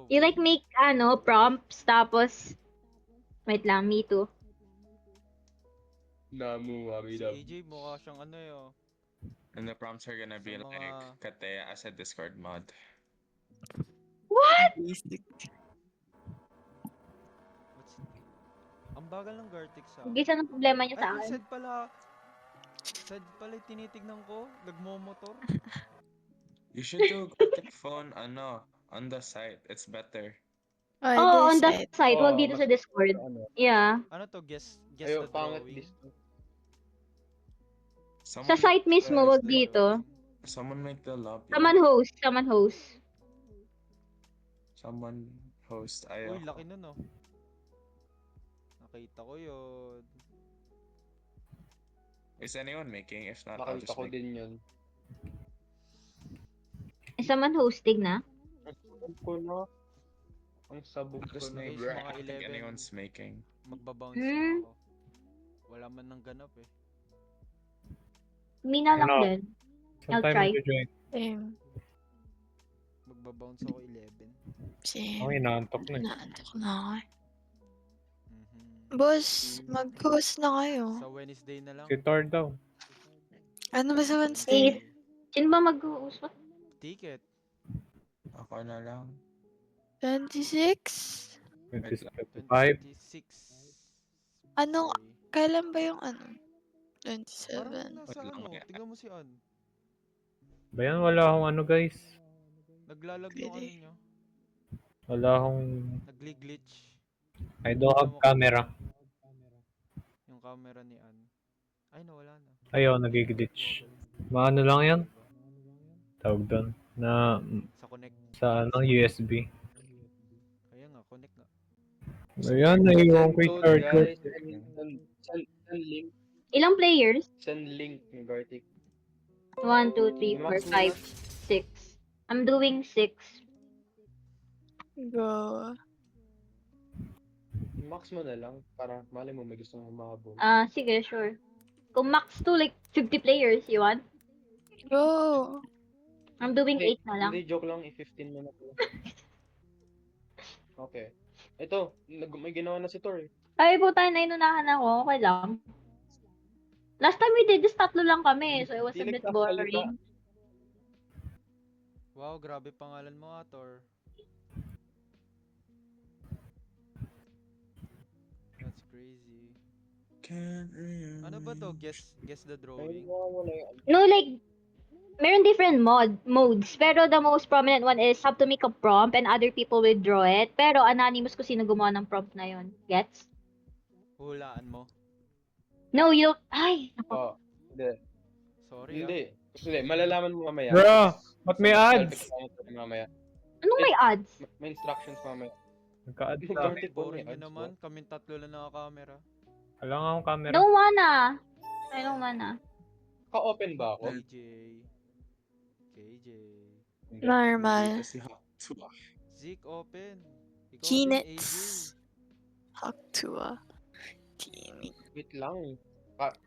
You like make, prompts, tapos, wait lang, me too. Namu, Si Amida. AJ mukha siyang ano eh, oh. And the prompts are gonna be Sa like mga... Katea as a Discord mod. What? Basic. What's... Ang bagal ng Gartic sa Hindi akin. siya ng problema niya Ay, sa kung akin. Sed pala. Sed pala yung tinitignan ko. Nagmomotor. You should do Gartic phone on the site. It's better. Oh, Oo, on this the side. site, wag Oo, dito mas sa Discord. ano. Yeah. Ano to? Guess Ayo, the pangit drawing. dito. Sa Someone site mismo, guys, wag The dito. drawing. someone make the lobby. Someone host. Someone host. Uy, Ayoko. laki nun oh. Nakita ko yun. Is anyone making? If not, I'll Nakita just ko make. din yun. Someone hosting na? Ang sabog ko na. Ang sabog ko Just na. make. Guys, mga I don't think 11. anyone's making. Magbabounce na ako. Wala man nang ganap eh. Mina lang Ano? din. Saan I'll tayo try. mag-join? Same. Magbabounce ako 11. Same. Ako inaantok na eh. Naantok na ako eh. Mhm. Boss, mag-host na kayo. Sa Wednesday na lang. Si Thor daw. Ano ba sa Wednesday? Sino ba mag-uusap? Ticket. Ako na lang. 26? 25. 26. Ano? Okay. Kailan ba yung ano? Parang 27. nasa Wait lang, ano, may- tingnan mo si An. Bayan, wala akong ano guys. Naglalag yung ano Pwede. niya. Wala akong... Nagli-glitch. I don't have camera. Yung camera ni An. Ay, nawala na. Ayaw, Ay, nagigglitch. bumabalik. Maano lang yan? Diba? Tawag doon. Na Sa connect. sa ano, USB. Kaya nga, connect nga. Ayan, naiwan ko yung Send charger. guys. Send link. Ilang players? Send link ng Gartic. 1, 2, 3, 4, Max mo 5, 6. I'm doing 6. Go. Max mo na lang. Para mali mo may gusto mong mahabol. Sige, sure. Kung max to like 50 players, you want? Go. I'm doing Hey, 8 na lang. hindi, joke lang. I-15 mo na to. Okay. Ito, may ginawa na si Tor eh. Ay, puta, nainunahan ako. Okay lang. Last time we did this, tatlo lang kami. So it was a Hindi bit nagsasalita. boring. Wow, grabe pangalan mo, Ator. That's crazy. Can't Ano ba to? Guess the Ay, drawing. wala yung No, like, meron different modes. Pero the most prominent one is have to make a prompt and other people will draw it. Pero anonymous kung sino gumawa ng prompt na yon. Gets? Hulaan mo. No, you... Ay! Oh, hindi. Sorry Hindi. Hindi, malalaman mo mamaya. Bro, ba't may ads? Self-explanatory mamaya. Anong may ads? May instructions mamaya. Nagka-ads Yung sa akin. Gartic phone Boring may nyo ads naman. ba? Kaming tatlo lang naka-camera. Wala nga akong camera. Don't wanna. I don't wanna. Ka-open ba ako? KJ. KJ. Normal. Kasi hot. Zeke, open. Ikaw din, AJ. Kinets. Haktua. Teaming. Wait lang.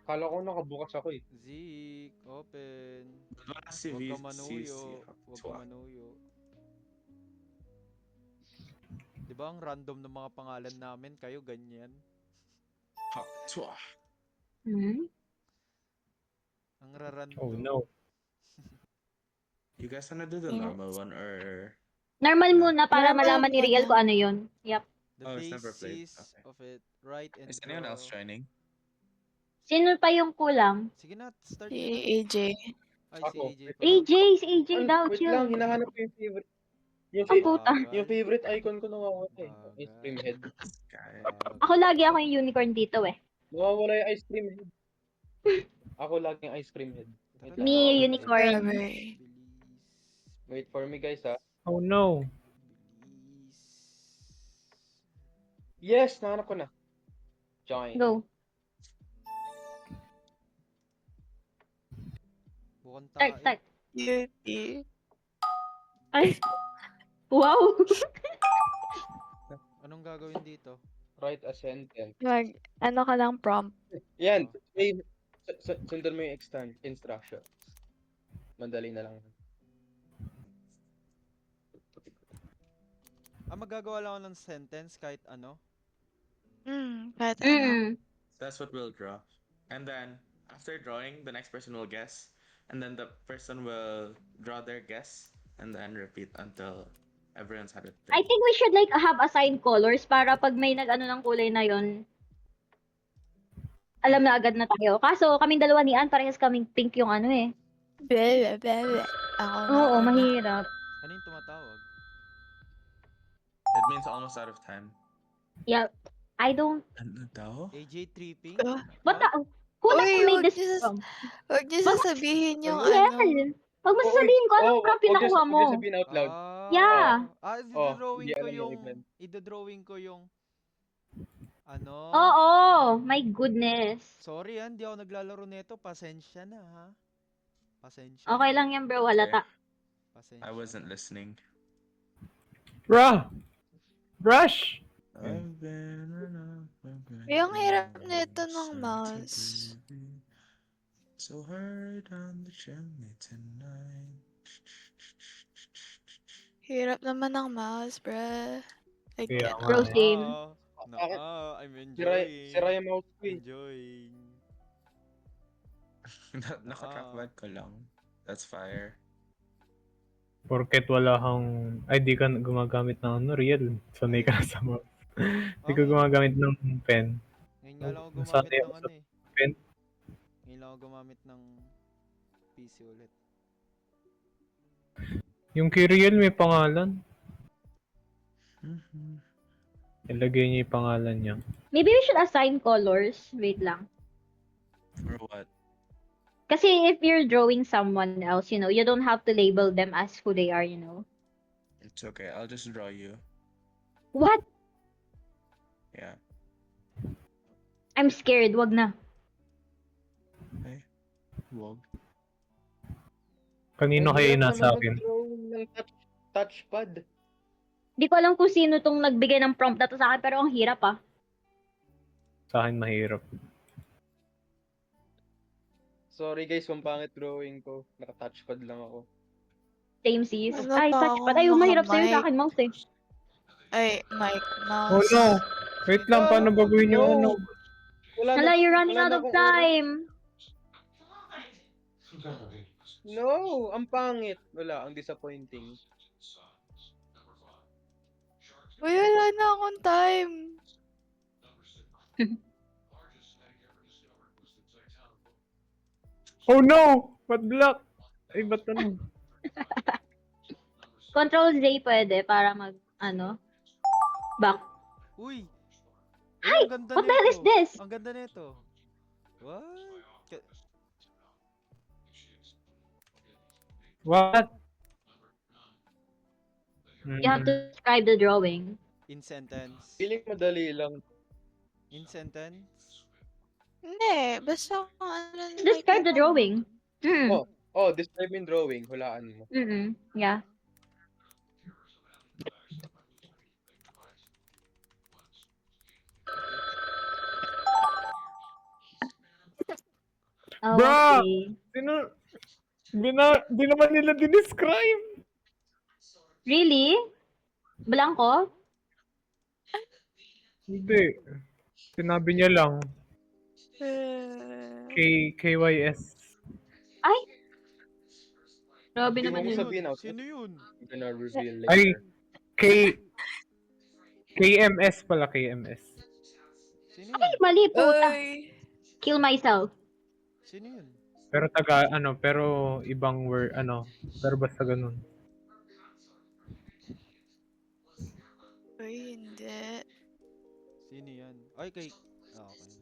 Kala ko nakabukas ako eh. Zeke, open. Wala si Huwag ka VCC. manuyo. Huwag ka manuyo. Di ba ang random ng mga pangalan namin? Kayo ganyan. Hot. Hmm? Ang rarandom. Oh no. You guys wanna do the Yeah. normal one or Normal muna para Normal malaman ni Riel muna. kung ano yun. Yep. The Oh, it's never played. basis Okay. of it. Write and is anyone draw. else joining? Sino pa yung kulang? Sige na, start Si nyo na. AJ. Ay, si Ako. AJ pa. Si AJ daw, Wait chill. lang, hinahanap ko yung favorite. Ang puta. Yung favorite icon ko nawawala eh. Bagal. Ice cream head. Guy. Ako lagi ako yung unicorn dito eh. Nawawala yung ice cream head. Ako laging ice cream head. Wait lang. Me, unicorn. Grabe. Wait for me guys ha. Oh no. Yes, nahanap ko na. Join. Go. Bukang Start, tae. start. Beauty. Ay. Wow. Anong gagawin dito? Write a sentence. Ano ka lang prompt. Yan. Sundan mo yung instruction. Madali na lang. Magagawa lang ako ng sentence kahit ano. Kahit ano. Mm. That's what we'll draw. And then after drawing, the next person will guess. And then the person will draw their guess and then repeat until everyone's had it I ready. think we should like have assigned colors para pag may nag-ano ng kulay na yon, alam na agad na tayo. Kaso kaming dalawa ni Ann, parehas kaming pink yung ano eh. Bebe, bebe. Ako na Oo, una. mahirap. Ano yung tumatawag? It means almost out of time. Yeah, I don't... Ano daw? AJ tripping? Ah. What the... Who Uy, made wag this niyo from? Huwag niyo Wag- sasabihin yung Yes! ano. Wag mo sasabihin ko anong prop Huwag niyo pinakuha mo. sabihin out loud. Yeah. Idodrawing hindi ko alam yung yung... event. Idodrawing ko yung... Ano? Oo, my goodness. Sorry hindi ako naglalaro nito. Pasensya na ha. Pasensya Okay na. lang yan bro, halata. Pasensya I wasn't na. listening. Bruh! Brush! I've been enough, I've been Yung hirap enough, nito ng sad to mouse. be. So hurry down the chimney tonight. Hirap naman ng mouse, bruh. I Kaya can't. nga Bro, eh. same. I'm Sira enjoying. yung mouse ko eh. Enjoying. Naka-trackpad ko lang. That's fire. Porket wala kang... Ay, di ka gumagamit ng ano, real. Sanay ka na sa mouse. Di ka gumagamit ng pen. Ngayon nga lang ako gumamit Sanay ng ako ano sa eh. pen. Ngayon lang ako gumamit ng PC ulit. Yung kay real may pangalan. Mhm. Ilagay niya yung pangalan niya. Maybe we should assign colors. Wait lang. For what? Kasi if you're drawing someone else, you know, you don't have to label them as who they are, you know. It's okay. I'll just draw you. What? Yeah. I'm scared. Wag na. Okay. Wag. Kanino Ang kaya hirap nasa naman akin? mag-drawing ng touchpad. Di ko alam kung sino tong nagbigay ng prompt na to sa akin, pero ang hirap ah. Sa akin mahirap. Sorry guys, ang pangit drawing ko. Naka-touchpad lang ako. Same sis. Wala Ay, pa touchpad. akong Ay, mahirap sa'yo naka-mic. sa akin, mouse eh. Ay, mic, Oh mouse. no! Wait lang, paano gagawin yung ano? Wala Hala, you're running wala out na of akong oras. time. No! Ang pangit. Wala, ang disappointing. Uy, wala na akong time. Oh no! Ba't black? Ay, ba't ano? Control Z pwede para mag, ano, back. Uy! Ay! Ang ganda What the hell is nito. this? Ang ganda nito. What? What? You have to describe the drawing. In sentence. Feeling madali lang. In sentence. Hindi, basta kung ano Just describe the nakikita mo. drawing. Hmm. Oh, describe yung drawing. Hulaan mo. Yeah. Oh, Bruh! okay. Sino? Di naman nila dinescribe. Really? Blanco? Hindi. Sinabi niya lang. KYS. Ay! Grabe Hindi naman mo yun. sabihin out. Sino yun? I'm gonna reveal Ay! later. KMS pala, KMS. Sino Ay, yun? mali puta. Uy. Kill myself. Sino yun? Pero pero ibang word, pero basta ganun. Uy, hindi. Sino yan? Ay, kay... okay.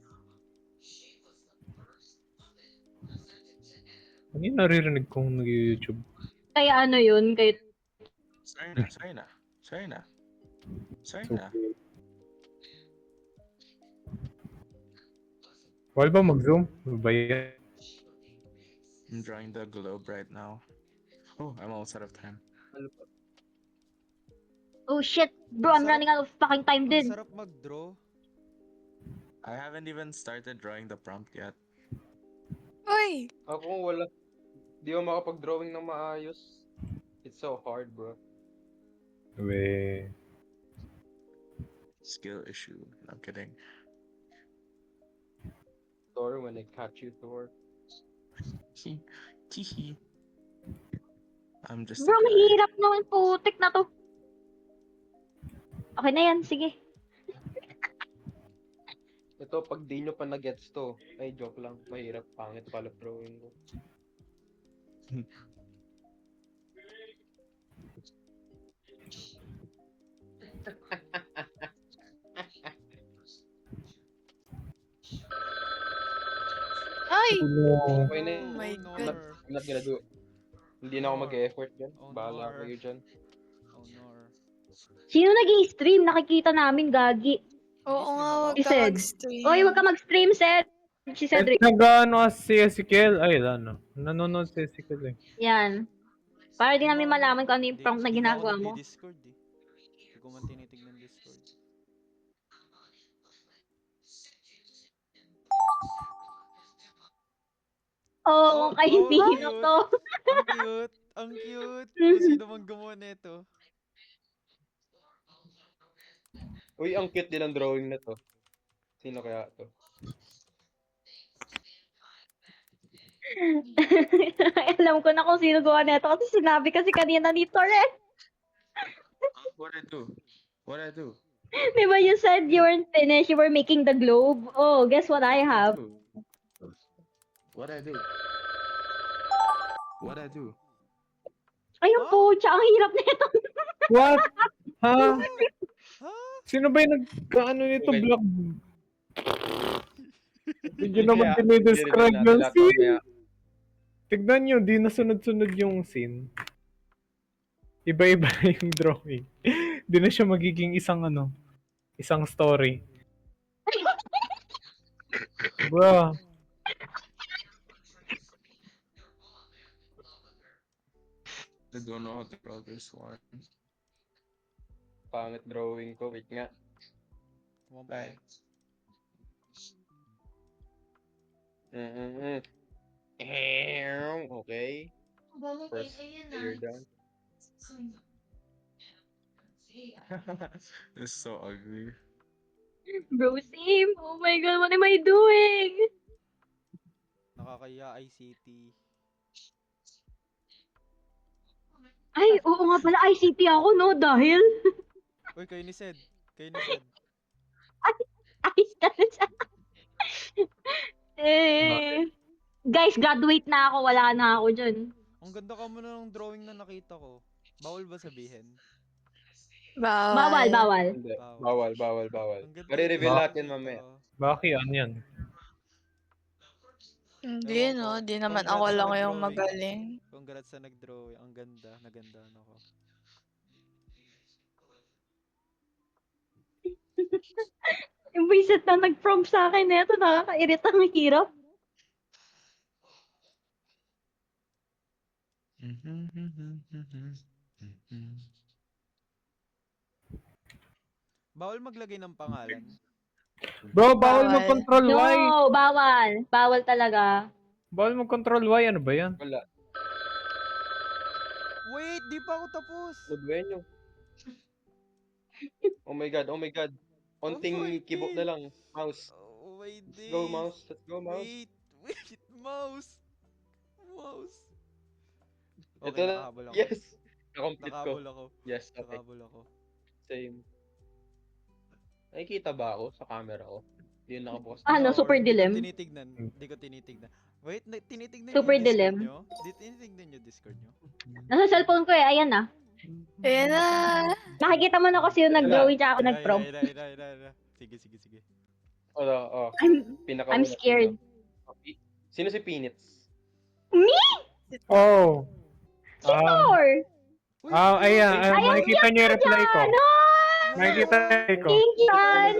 Ano yung naririnig kong nag-YouTube? Kaya ano yun? Kaya... Sorry na. Wala ba mag-zoom? Ano ba yan? I'm drawing the globe right now. Oh, I'm almost out of time. Oh shit! Bro, I'm running out of fucking time Ang din. sarap mag-draw. I haven't even started drawing the prompt yet. Uy! Ako wala. Di ako makapag-drawing ng maayos. It's so hard, bro. We... skill issue. I'm kidding. Thor, when I catch you, Thor. Teehee. I'm just a Bro, ang guy. hirap naman, putik na to. Okay na yan, sige. Ito, pag di nyo pa na-gets to, ay joke lang, mahirap, pangit pala drawing ko. Ay! Ulo. Okay na Oh yun. my Honor. God. I'm not gonna do it. Hindi na ako mag-e-effort dyan. Honor. Bahala kayo dyan. Honor. Sino naging stream? Nakikita namin, gagi. Oo nga, wag Si ka Sed. mag-stream. Oy, wag ka mag-stream, Sed. Si Cedric. Nag-ano si Ezekiel. Ay, ano. Nanonood si Ezekiel eh. Yan. Para di namin malaman kung ano yung prompt na Di nga ako ginagawa mo. nagdi-Discord eh. Hindi ko man tinitignan Discord. Oo, kay oh, Nino cute. to. Ang cute! Ang cute! Kung sino man gumawa nito. Uy, ang cute din ang drawing na to. Sino kaya to? Alam ko na kung sino gawa nito kasi sinabi kasi kanina ni Torres. What I do? What I do? Di ba you said you weren't finished, you were making the globe? Oh, guess what I have? What I do? What I do? Ayun po, ang hirap nito. What? Ha? Ha? Sino ba yung nagkaano nito? Okay. Black? Hindi naman Kaya, dinidescribe i-reveal yung natin lahat scene. mamaya. Tignan nyo, di nasunod-sunod yung scene. Iba-iba na yung drawing. Di na siya magiging isang ano, isang story. Bro, I don't know how to draw this one. Pangit drawing ko. Wait nga. One Bye. point. Okay. First layer down. This is so ugly. Bro, Sim, oh my god, what am I doing? Nakakaya ICT. Ay, oo nga pala, ICT ako, no? Dahil, Uy, kayo ni Sed. Kayo ni Sed. ayos ka na siya. Guys, graduate na ako, wala na ako dyan. Ang ganda ka mo na ng drawing na nakita ko. Bawal ba sabihin? Bawal, bawal. Hindi. Bawal. Bawal. Ang ganda. Mare-reveal Ba- natin mamaya. bakit ano yan? Hindi, Ewan no? ko. Di naman Congrats ako sa lang yung nag-drawing. magaling. Congrats sa nag-drawing. Ang ganda. Nagandahan ako. Yung visit na nag-prompt sa akin na ito, nakakairita, ang hirap. Bawal maglagay ng pangalan. Bro, bawal Bawal. mag-control No, Y. bawal. Bawal talaga. Bawal mag-control Y. Ano ba yan? Wala. Wait, di pa ako tapos. Ludwenyo. Oh my god. Onting Ang keyboard sakit. na lang. Mouse. Oh my Let's go, days. mouse. Let's go, mouse. Wait, mouse. Mouse. Ito Okay, na. nakahabol ako. Yes. Na-complete ko. Nakahabol ako. Yes, okay. Nakahabol ako. Same. Nakikita ba ako sa camera ko? Hindi yun nakabukas. Ano, Or super di ko dilim? tinitignan. Di ko tinitignan. Wait, tinitignan Super yung Discord dilim. nyo? Tinitignan yung Discord nyo? Nasa cellphone ko eh, ayan na. Ayan na. Nakikita mo na kasi yung nag-drawing tsaka ako Ay, nag-prompt. ay. Sige. Oh, I'm pinaka scared. Sino si Peanuts? Me? Oh. Or? Ayan. Makikita niyo yung reply ko. Ano? Makikita ko. Thank you, An.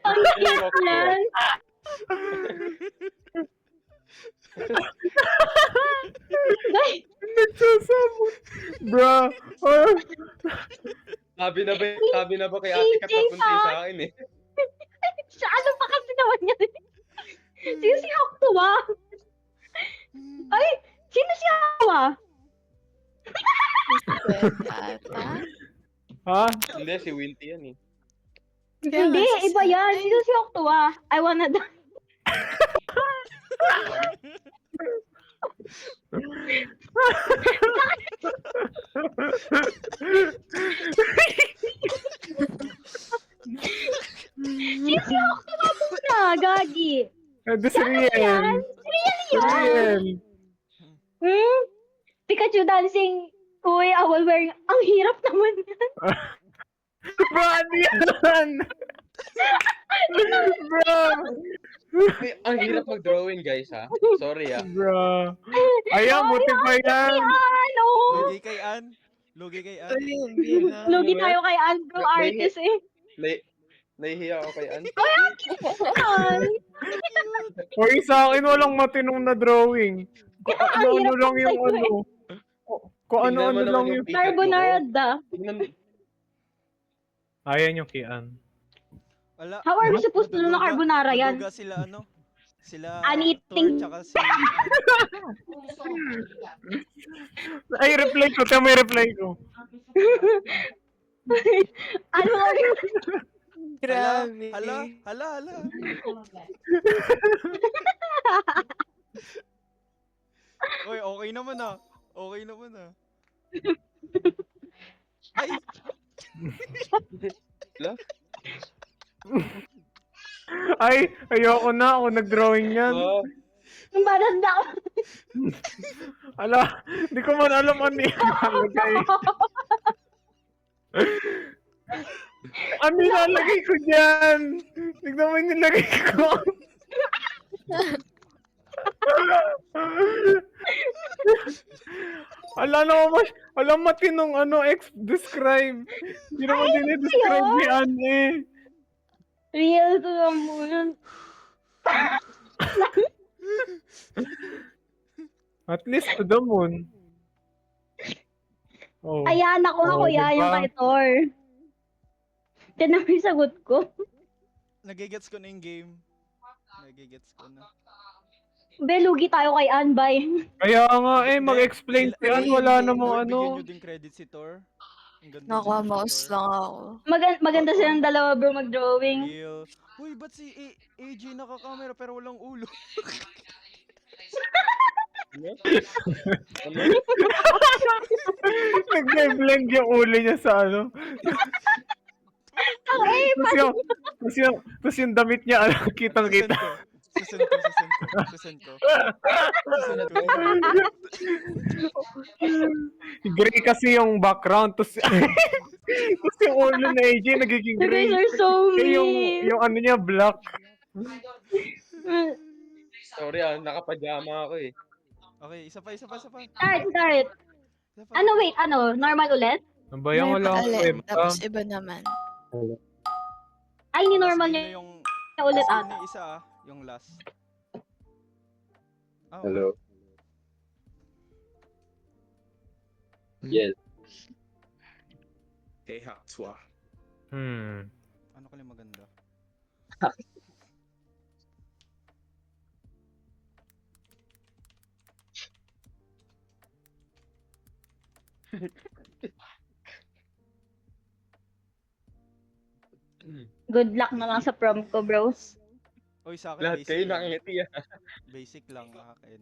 Ang cute yan. Guys, Nagsasabot. Bro. Oh. Sabi na ba kay Ate Kat napunti sa akin eh. siya, ano pa kasi naman yan? Sino si Oktuwa? Ay, sino si Oktuwa? Sed ata. Ha? Hindi, si Winty yan eh. Kaya Hindi, nga, iba yan. Sino si Octua? I wanna die. Sino si Octua muna? Gagi. Ito si Riel. Real Si yun. Riel. Hmm? Pikachu dancing. Uy, I will wear. Ang hirap naman yan. Bro, ano yan? Bro. Ay, ang hirap mag-drawing, guys, ha? Sorry, ha? Bro. Ayan, buti pa yan. Ano? Lugi kay Ann. Lugi kay Ann. Ay, hindi na. Lugi tayo kay Andrew Artist eh. Nahihiya ako kay Ann. Ay, Hoy, sa akin walang matinong na drawing. Kung ang ano-ano hirap lang ng yung sa'yo ano. Kung Tingnan ano-ano mo naman lang yung yung... Pikachu ko. carbonara. Tingnan- Ayan yung kian. Wala. How are we supposed to know na carbonara yan? Maduga sila ano? Sila Anything. Thor tsaka si Ann. Ay, reply ko. Tama yung reply ko. Ano nga rin? Grabe. Hala. Oy, okay naman ah. Okay naman ah. Ay, Ay, ayoko na. Ako nag-drawing yan. Ah, Ang baranda ko. Ala, di ko man alam ano yung nalagay. Ano nilalagay ko dyan? Tignan mo yung nilagay ko. Alam matinong ano, describe. Hindi naman dinidescribe ni Anne eh. Real to the moon. At least to the moon. Oh. Ayan, ako Oh, yan, diba? yung kay Thor. Tinan mo yung sagot ko. nagigets ko na yung game. Nagigets ko na. Be, lugi tayo kay Anbay. Kaya nga eh, mag-explain si Anne, wala namang Bigyan ano. nyo din credit si Thor. Ang ganda Nakuha ni mouse Thor. lang ako. Maganda silang dalawa bro mag-drawing. Real. Uy, ba't si AJ nakakamera pero walang ulo? ano? Nag-blend yung ulo niya sa ano. Tapos yung damit niya, ano, kitang-kita. Susunod ko. Gray kasi yung background. Tapos yung ulo na AJ nagiging You guys gray. are so Eh, mean. yung ano niya, black. Sorry, nakapajama ako eh. Okay, isa pa. Start. Ano, wait, normal ulit? Ano ba yan? Wala akong Ulit, kwenta. tapos iba naman. Ay, ni normal Last niya game na ulit last ah. game na isa yung last. Ah, Hello. Yes. Hey, Hakswa. Ano kali maganda? Good luck na lang sa prom ko, bro. Oy, sa akin Lahat basic kayo lang. nakangiti ah. Basic lang akin.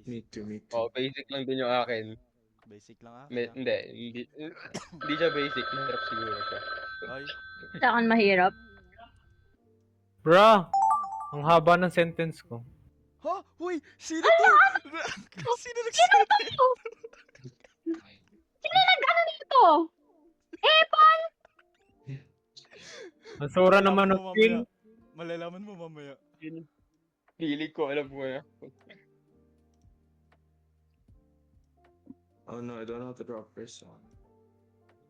Me Basic. too. Oh, basic lang din yung akin. Basic lang akin. Hindi siya basic. Mahirap siguro siya. Ay, Sa akin mahirap. Bruh, ang haba ng sentence ko. ha? Uy, sino to? Sino nagsabi? Sino nag-ano nito? Epon! Ang sura naman ng skin. Malalaman mo mamaya. Hilig ko, alam ko na. Oh no, I don't know how to draw a person.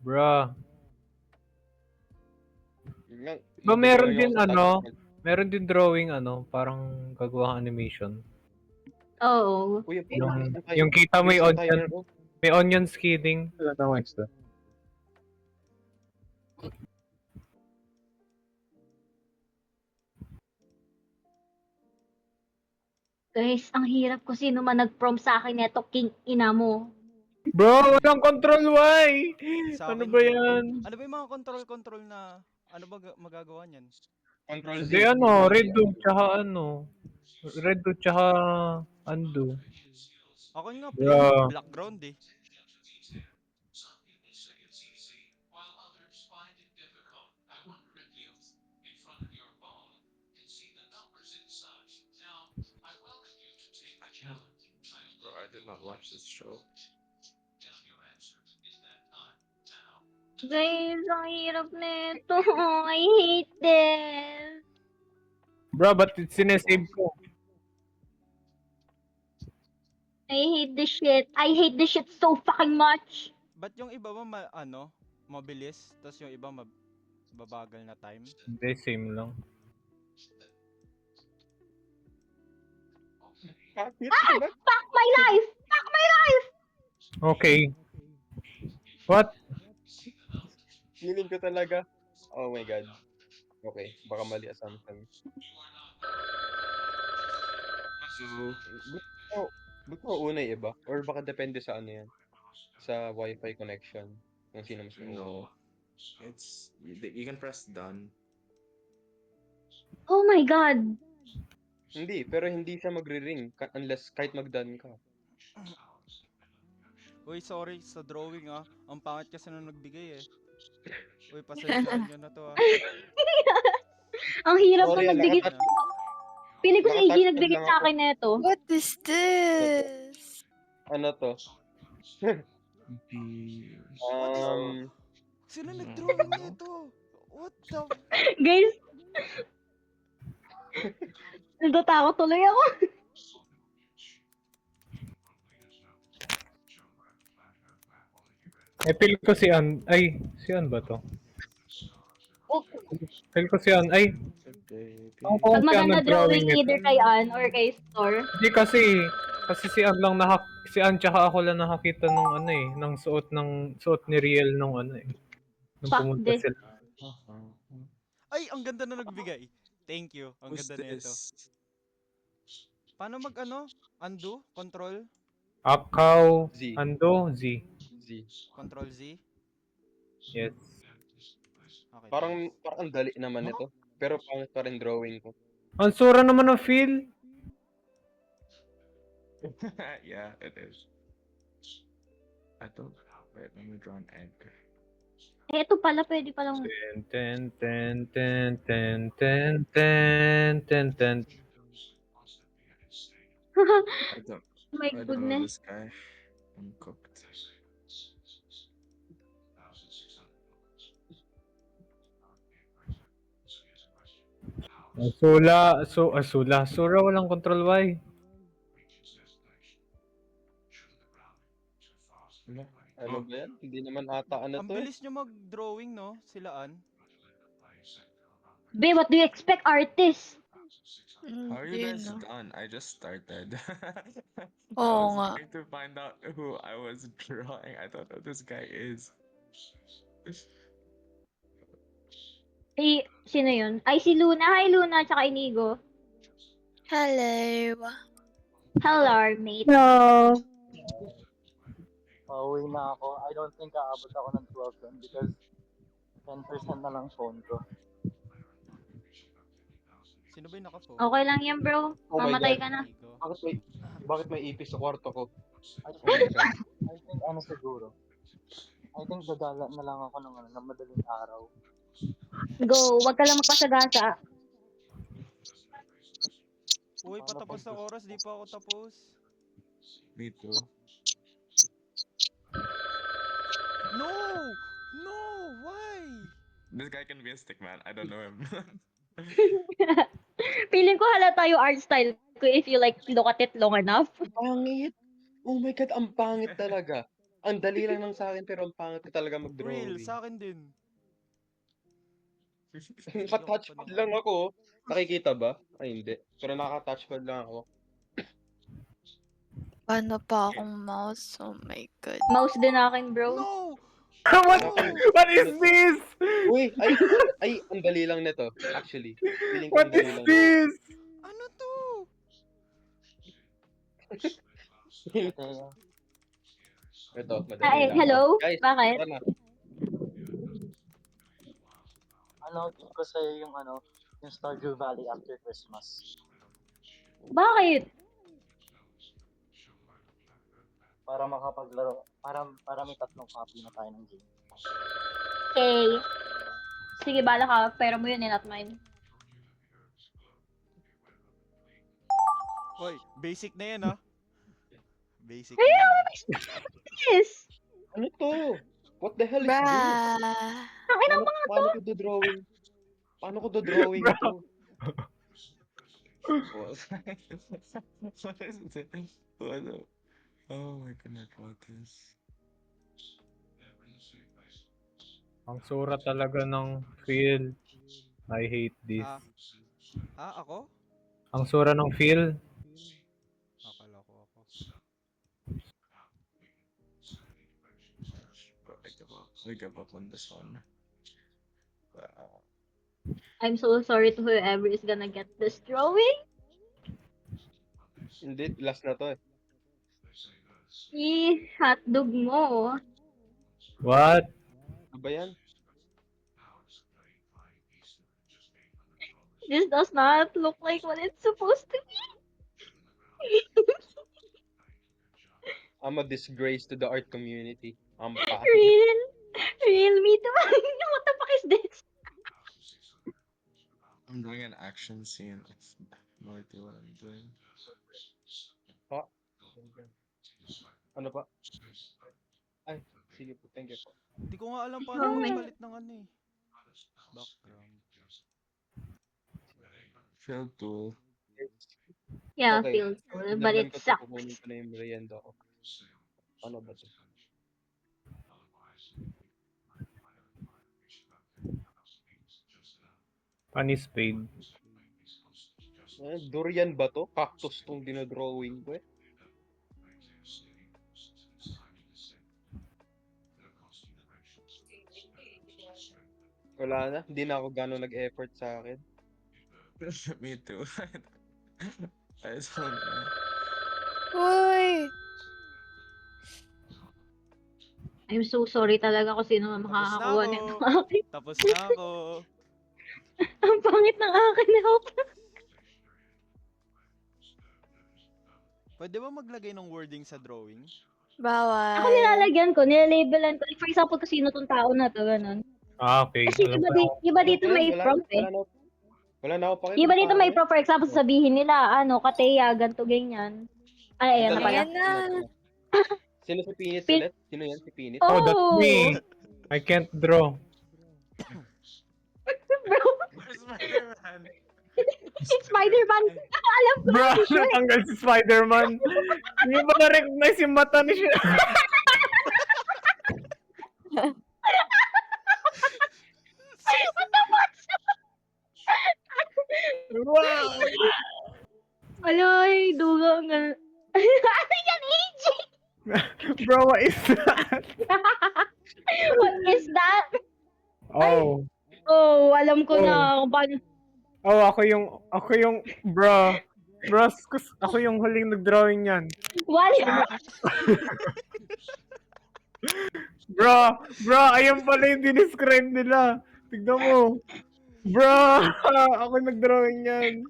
Bruh. Ba meron din meron din drawing parang gagawa animation. Oo. Uy, Yung kita may onion skinning. Wala tayong extra. Guys, ang hirap ko sino man nag-prom sa akin neto, king ina mo. Bro, walang control Y! Sa Ano akin ba din. yan? Ano ba yung mga control na ano ba magagawa niyan? Control Z. Hindi ano, redo, tsaka ano. Redo, tsaka undo. Ako nga Bro. black ground eh. Bro, I did not watch this show. Guys, ang hirap nito. I hate this. Bro, ba't sinesave ko? I hate this shit. I hate this shit so fucking much. Ba't yung iba ba mabilis, tapos yung iba babagal na time? Hindi, same lang. Fuck my life! Fuck my life! Okay. What? Feeling ko talaga. Oh my god. Okay, baka mali assumption. So, Ba't mo una yung iba? Or baka depende sa ano yan? Sa wifi connection. Kung sino mas nauna. no. It's you can press done. Oh my god. Hindi, pero hindi siya magre-ring unless kahit mag-done ka. Uy, sorry sa drawing ah. Ang pangit kasi nung nagbigay eh. Uy, pasensyahan nyo na to ah. Ang hirap Sorry, na magbigay. nakatouch- Pili ko si AG nakatouch nagbigay lang sa ako. akin nito. What is this? Ano to? Sino nag-drawing nito? What the Guys. Natatakot tuloy ako. Feel ko si An... Ay, si An ba to? Oh, Feel ko si An... Ay, ako pag si An maganda drawing nag-drawing either kay Ann or kay Store. Hindi kasi... Kasi si An lang si An tsaka ako lang nakakita nung ano eh, ng suot ni Riel nung ano eh. Nung Fuck pumunta this. sila. Ay, ang ganda na nagbigay. Thank you. Ang Who's ganda nito. this? Paano undo? Control? Up, cow, Z. ando, Z. Z. Control Z? Yes. Okay. Parang ang dali naman ito. Pero pangit pa rin drawing ko. Ang sura naman ng feel. Yeah, it is. I don't. Wait, let me draw an anchor. Eh, ito pala, pwede palang... Ten, ten, ten, ten, ten, ten, ten, ten. I don't. My I don't know goodness. this guy. I'm cooked. Sura walang control Y. Ano ba yan? Hindi naman ata ano Ang to eh. bilis nyo mag-drawing, no? Silaan. Be, what do you expect, artist? How are you Hindi, guys no? done? I just started. I Oo was nga. trying to find out who I was drawing. I don't know who this guy is. Eh, sino yun? Ay, si Luna. Hi, Luna, tsaka Inigo. Hello. Hello, mate. Hello. Pauwi na ako. I don't think aabot ako ng 12 doon because 10% na lang phone ko. Sino ba yung naka-phone? Okay lang yan, bro. Oh my Mamatay God. ka na. Amigo. Bakit may ipis sa kwarto ko? I think ano siguro. I think dadala na lang ako ng madaling araw. Go. Wag ka lang magpasagasa. Uy, patapos na oras. Di pa ako tapos. Me too. No! No! Why? This guy can be a stick man. I don't know him. Feeling ko halata yung art style ko if you like look at it long enough. Pangit! Oh my god, ang pangit talaga. Ang dali lang ng sa akin pero ang pangit ko talaga Real, mag-drawing. sa akin din. Naka-touchpad lang ako. Nakikita ba? Ay, hindi. Pero naka-touchpad lang ako. Paano pa akong mouse? Oh my god. Mouse din akin, bro. No! What is this? Uy, ay, ang dali lang nito. Actually. Feeling ko What ang dali is lang. this? Ano to? Ito, madali Ay, lang. hello? Guys, Bakit? tara na. Give ko sa'yo yung Stardew Valley after Christmas. Bakit? Para makapaglaro, para may 3 copy na tayo ng game. Okay. Sige, bala ka. Pero mo yun eh, not mine. Hoy, basic na yan ah. Basic na yan. Yes! Ano to? What the hell is this? Bruh. Paano ko do-drawing? Paano ko do-drawing to? What? What is this? What the? Oh my goodness, what is? Ang sura talaga ng feel. I hate this. Ako? Ang sura ng feel. Akala ko ako. I give up on this one. I'm so sorry to whoever is gonna get this drawing. Hindi, last na to eh. Hotdog mo. What? Ano ba yan? This does not look like what it's supposed to be. I'm a disgrace to the art community. I'm pangit. Real me too. What the fuck is this? I'm doing an action scene. I have no idea what I'm doing. Ano pa? Ay, sige po. Thank you po. Hindi ko nga alam paano Okay. magpalit ng ano eh. Background. Fill tool. Yeah, Okay. feels good, but Sinablan it ko to, sucks. kukunin ko na yung merienda ko. Ano ba to? Funny spade. Durian ba to? Cactus tong dinodrawing ko eh. Wala na. Hindi na ako gano'ng nag-effort sa akin. Me too. I don't know. Uy! I'm so sorry talaga kung sino Tapos na makakakuha ako. nito akin. Tapos na ako. Ang pangit ng akin. Help. Pwede ba maglagay ng wording sa drawing? Bawal. Ako nilalagyan ko, nilalabelan ko. Like, for example, kung sino tong tao na to, ganun. Okay. Kasi Alam iba dito may Wala- prompt eh. Wala na ako pakita. Iba dito may prompt. For example, sabihin nila, Kateya, ganto ganyan. Ay, ayan na pala. Ayan na. Sino si Pinit Pin- ulit? Sino yan? Si Pinit? Oh, that's me. I can't draw. Bro, Where's Spider-Man? si Spider-Man. Alam ko. Bro, natanggal si Spider-Man. Hindi ba na-recognize yung mata ni siya? Wow! Aloy, dugang. Ano yan, AJ? Bro, what is that? What is that? Oh. Oh, alam ko na kung paano. Oh, ako yung, bro. Bro, ako yung huling nag-drawing yan. Wala. Bro, ayan pala yung dinescribe nila. Tignan mo. Bro, ako nag-drawing yan.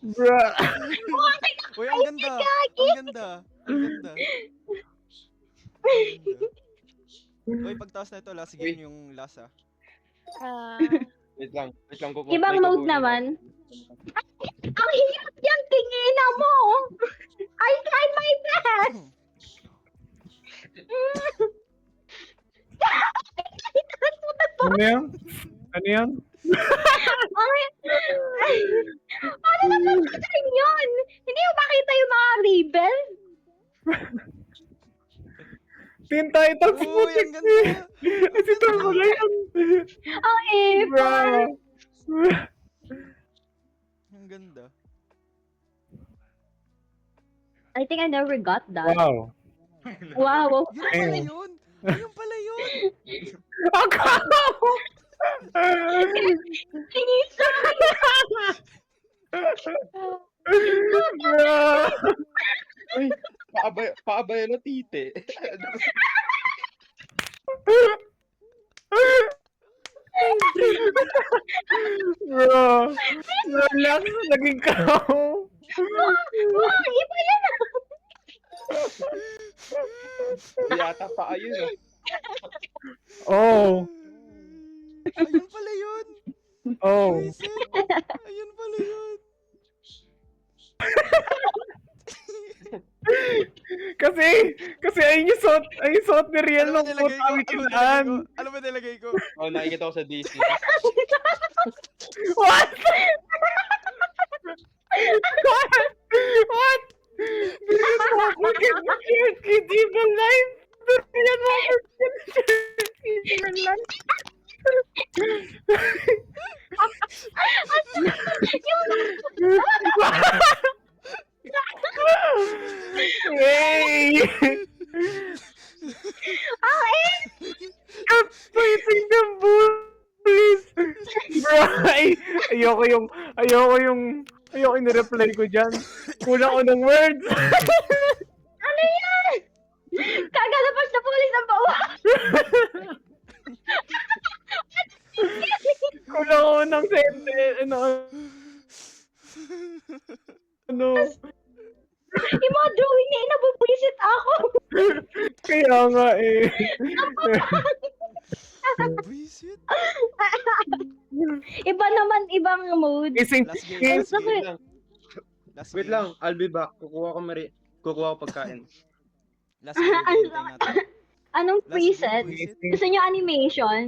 Bro. Uy, ang ganda! Ang ganda! Ang ganda! Uy, pagtaas na ito, last game yung last ah. Wait lang. Ibang mode naman. Ang hirap yan, tingina mo. I tried my best. Ano yan? Ano yan? Paano natin yun? Hindi mo makita yung mga label? Tinta itong Uy, putik ang ganda! Kasi ito mo yan. Ang Bro. epal. Ang ganda. I think I never got that. Wow. Wow. Yun pala yun! Yun pala yun! Akala ko. Tingin sa Bro. Uy, paabay na tite. Bro, relax, naging kao. Iba yan! Hindi yata pa ayun ah. Oh, Ayun pala yun! oh. Buisit! Ayun pala yun! Kasi ayun yung suot ni Riel Ano ba nung nilagay ko? putang ikinaan. Ano ba nilagay ko? Oh, nakikita ko sa DC. What? What? Bigyan mo ako shirt kid evil life. Bigyan mo ako shirt kid evil life. Hey! Fighting the bullies! Bro, ayoko yung ni-reply ko dyan. Kulang ko ng words. Ano yan? Kagalabas na pulis ang bawa! Kulang ko ng sentence. Ano? Yung mga drawing niya, inabubulisit ako! Kaya nga eh. Buisit! Iba naman, ibang mode. Ising Last game, game. last game. Wait lang. Last Wait game. lang, I'll be back. Kukuha ko pagkain. Last game, hintay natin. Anong Last preset? game, buisit. Gusto niyo animation?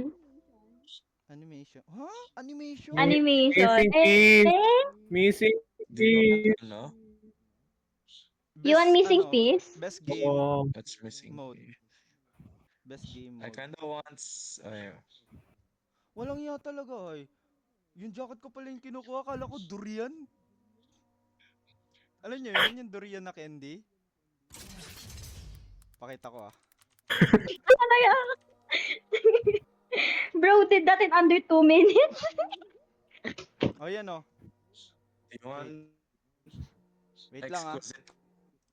Animation. Huh? Animation? Animation. Missing piece. Eh? Missing Do you piece. know? You want missing ano, piece? Best game Oh. That's missing. mode. Best game I mode. kinda want. Walang iya talaga ay. Yung jacket ko pala yung kinukuha, akala ko durian. Alam niyo yun, yung durian na candy? Pakita ko ah. Ano yan? Bro did that in under 2 minutes. Oh yan oh. Do you want Wait lang ah. exquisite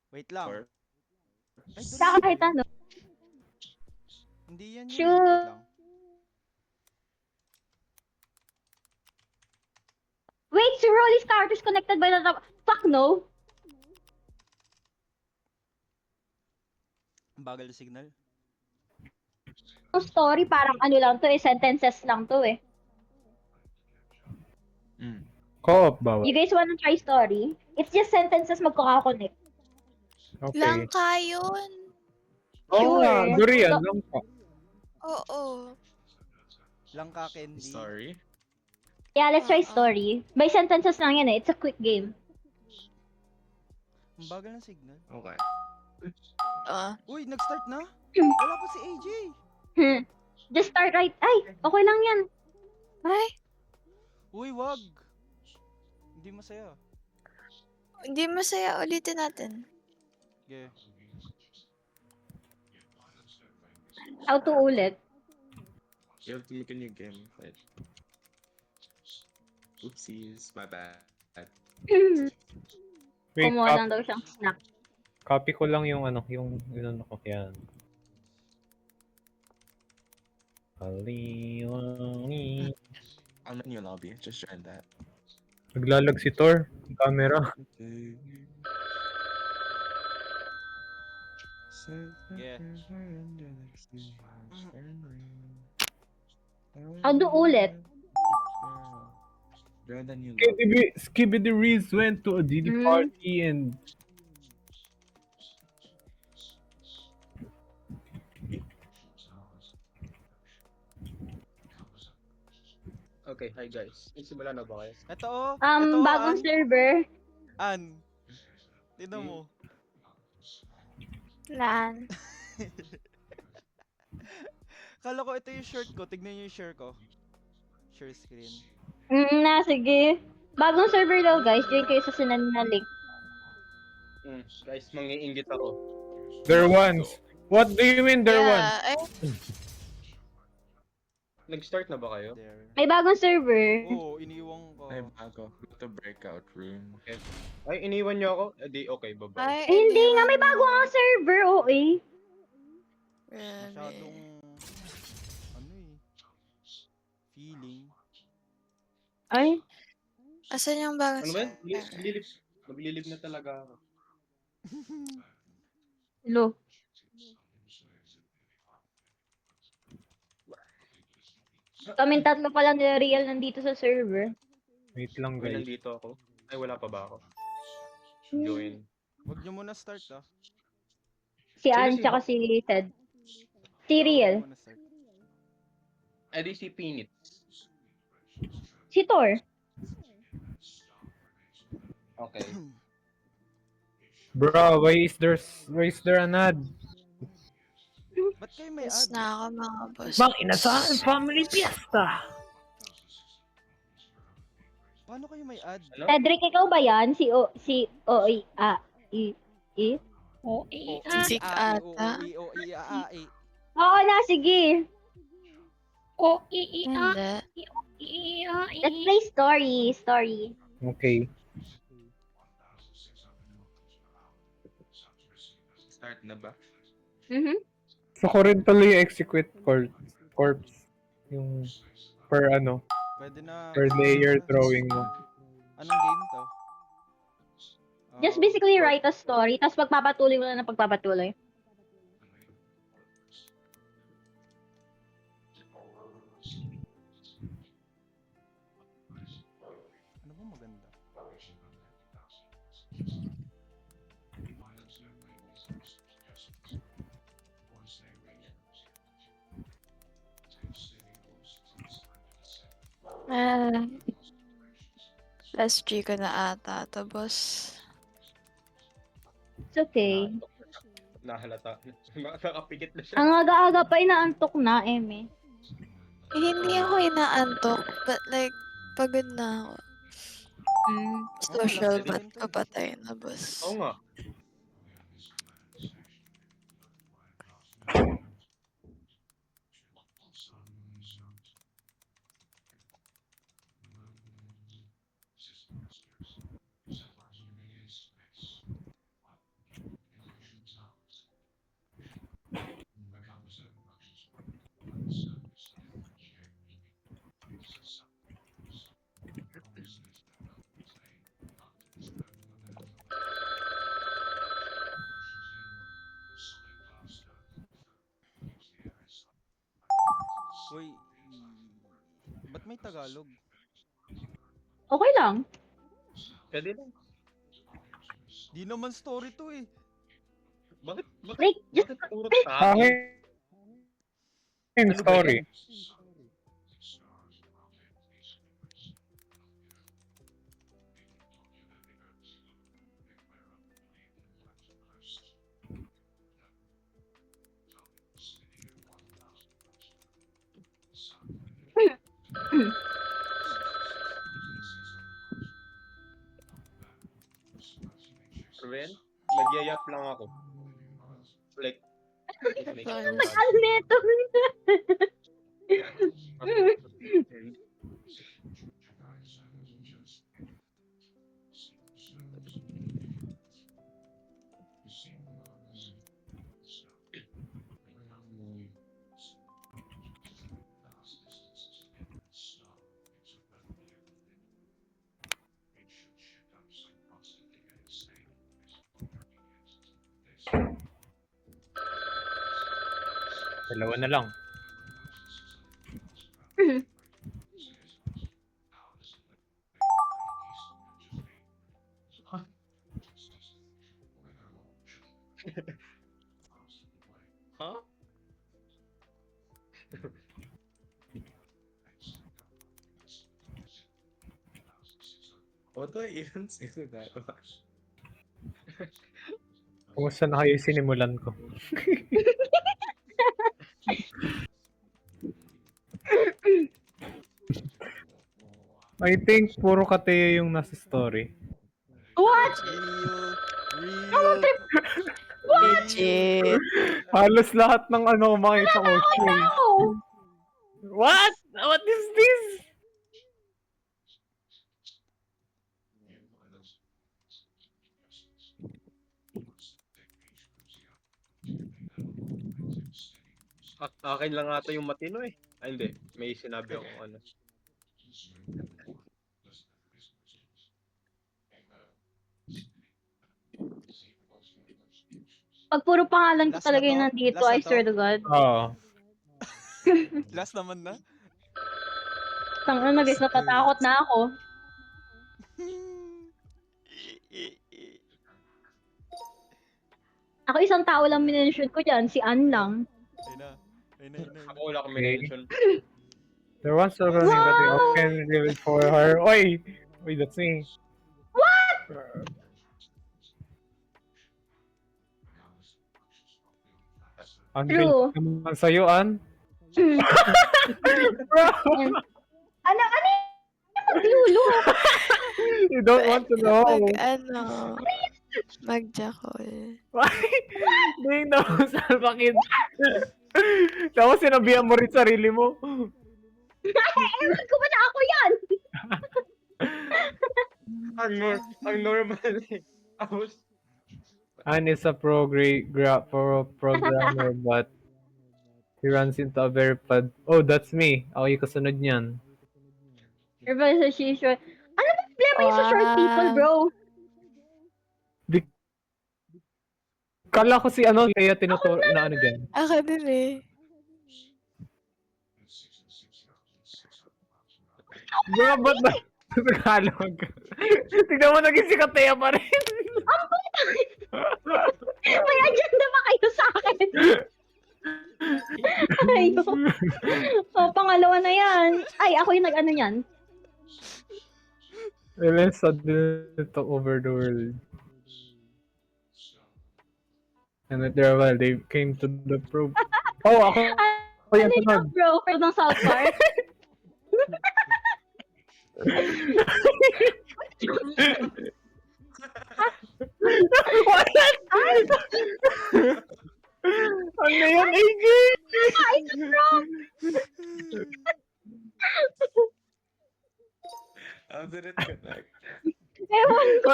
Wait lang. or Ay, Sa durian. kahit ano. Hindi yan yun. Shoot. Wait lang. Wait, Sir Rolly's character is connected by the... Fuck no. Ang bagal na signal. Yung story parang ano lang to eh, sentences lang to eh. Co-op ba? You guys wanna try story? It's just sentences magkaka-connect. Okay. Langka yun. Oo nga, Sure. durian. So- Langka. Oo. Langka candy. story? Yeah, let's try Oo. story. By sentences lang yan eh. It's a quick game. Ang bagal ng signal. Okay. Uy, nag-start na? Wala pa si AJ. Just start right. Ay, okay lang yan. Ay, Uy, wag. Hindi masaya. hindi masaya. Ulitin natin. Okay. How to ulit. You have to make a new game. Wait. Oopsies, my bad. Wait, Kumuha lang daw siyang snack. copy ko lang yung ano ko. Yan. Aliwani. I'm in your lobby. Just join that. Naglalag si Thor. Yung camera. Yeah. Ano ulit? Join the new lobby. Skibidi Reese went to a Diddy party and Okay, hi guys. Nagsimula na ba kayo? Ito oh. Ito, Bagong server. An. Tignan mo. Lan. Kala ko ito yung shirt ko. Tignan niyo yung share ko. Share screen. Sige. Bagong server daw guys. Join kayo sa sinend na link. Guys, mangiinggit ako. they're ones. What do you mean they're ones? Ay, Nag-start na ba kayo? There. May bagong server. Oo, iniwang ko. Ay, bago. Go to breakout room. Ay, iniwan niyo ako? Eh, okay, bye-bye. Ay, Eh, hindi nga, iniwan may bago mo. nga server, oo eh. Masyadong, Grabe. ano eh, feeling. Ay, Asan yung bagong Ano ba yan? server? Maglilib na talaga ako. lo. Kaming tatlo pa lang nila real nandito sa server. Wait lang, Uy, guys. nandito ako. Ay, wala pa ba ako? Join. Wag nyo muna start ah. Si Sino Ann si tsaka Hawk? si Ted. Si Wag Riel. nyo muna start. Eh, di si Pinit. Si Thor. Okay. Bro, why is there an ad? Ba't kayo may Yes ad? na ako mga boss. Mang inasal family fiesta. Paano kayo may ad? Ano? Cedric, ikaw ba yan? Si O, I, A, I? O, Sisig i, ata. o, i, a, i. Oo na, sige. Hindi. Let's play story. Okay. Start na ba? Mhm. So ko rin tuloy yung execute corpse. Yung per Pwede na. per layer drawing mo. Anong game to? Just basically write a story, tapos pagpapatuloy mo na ng pagpapatuloy. Ano ba maganda? Ah, last G ko na ata to, boss. It's okay. Nahalata. Nakapikit na siya. Ang aga-aga pa inaantok na, Eme. Eh, hindi ako inaantok, but like, pagod na ako. Social last but second to. papatay na, boss. Oo nga. Uy, ba't may Tagalog? Okay lang. Pwede lang. Di naman story to eh. Bakit Like, just puro Sa tayo? akin, Ano ba story. yan? Ruben, nagyayap lang ako. Like, Tagal nito. Dalawa na lang. Huh? What do I even say to that one? Kumusta na kayo sinimulan ko? I think puro Kateo yung nasa story. What? Real. Legit. Halos lahat ng makita ko siya. Oh! What? What is this? Akin lang ata yung matino eh. Ay, hindi. May sinabi ako ano. Pag puro pangalan ko Last talaga na yung to? nandito, Last na I swear to? to God. Oo. Last naman na. Tangina na guys, natatakot na ako. Ako isang tao lang minention ko dyan, si Ann lang. Ayun na. Ayun na, ayun na, ayun Ako na. wala kang Okay. mention. There was a running that they often revealed for her. Oy! Oy, that's me. Ang True. bilis naman sa'yo, An. Bro, Ano yung maglulo? you don't want to know. Mag-jackal. Doing the most alpha kid. Tapos sinabihan mo rin sarili mo. Ewan ko ba na ako yan? Ang normal eh. Tapos, An is a programmer, but he runs into a very bad... Oh, that's me. Ako yung kasunod niyan. Everybody says she's short. Ano ba problema yung sa short people, bro? Kala ko si ano, kaya tinuturo na ano dyan. Ako din eh. Bro, ba't ba? Tagalog. Tignan mo, naging si Katea pa rin. May agenda ba kayo sa akin? Ayo. Oh, pangalawa na yan. Ay, ako yung nag-ano yan. Ellen suddenly took over the world. And after a while, they came to the probe. Oh, ako yung Ano sunod. yung bro? Pero ng South Park? What? Ano yun, AJ? Ay, bro! How did it connect? Ewan ko.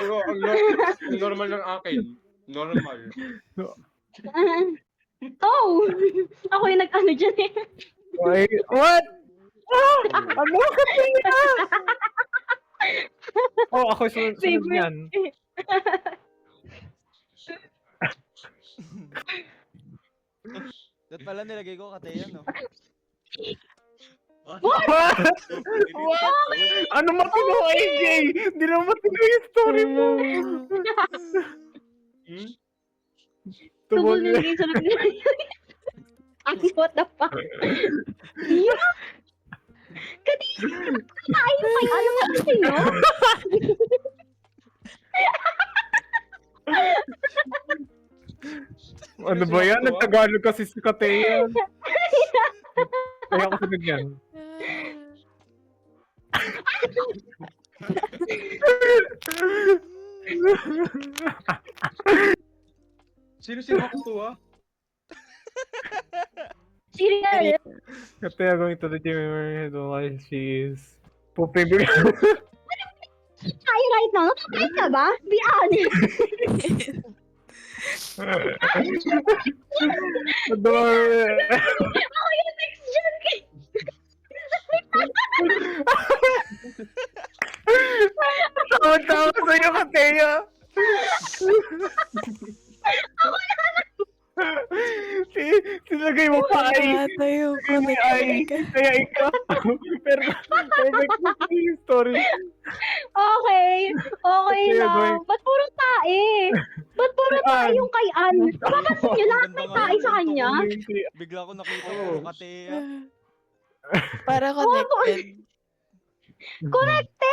bro, ang normal ng akin. Normal. Oh! Ako yung nag-ano dyan eh. Wait, what? Oh, ano ka niya? Oh, ako yung sunod Favorite. niyan. Dapat pala nilagay ko Kateya, no? What? What? Ano matino, AJ? Hindi na matino yung story mo. Tubol Tubol na naging sunod na. Ay, what the fuck? Yeah! Kanina! Ay, may alam mo sa'yo? Ano ba yan? Nagtagalog kasi si Kateya. Kaya ako sunod yan. Sino si Makutuwa? Serial. Kateya going to the gym and why she is pooping because... Ay, right now, nakakain ka ba? Be honest. Ako yung next gen kay... Tawag-tawag sa'yo, Kateya! Sinagay mo pa ay. Tayo ko Sinagay mo na ay. Kaya ikaw. Pero, perfect na yung story. Okay. Okay Sige, lang. going. Ba't puro tae? Ba't puro tae yung kay Ann? Napapansin niyo lahat may tae sa kanya? Bigla ko nakita Oo. ko Kateya. Para connected. Corrected!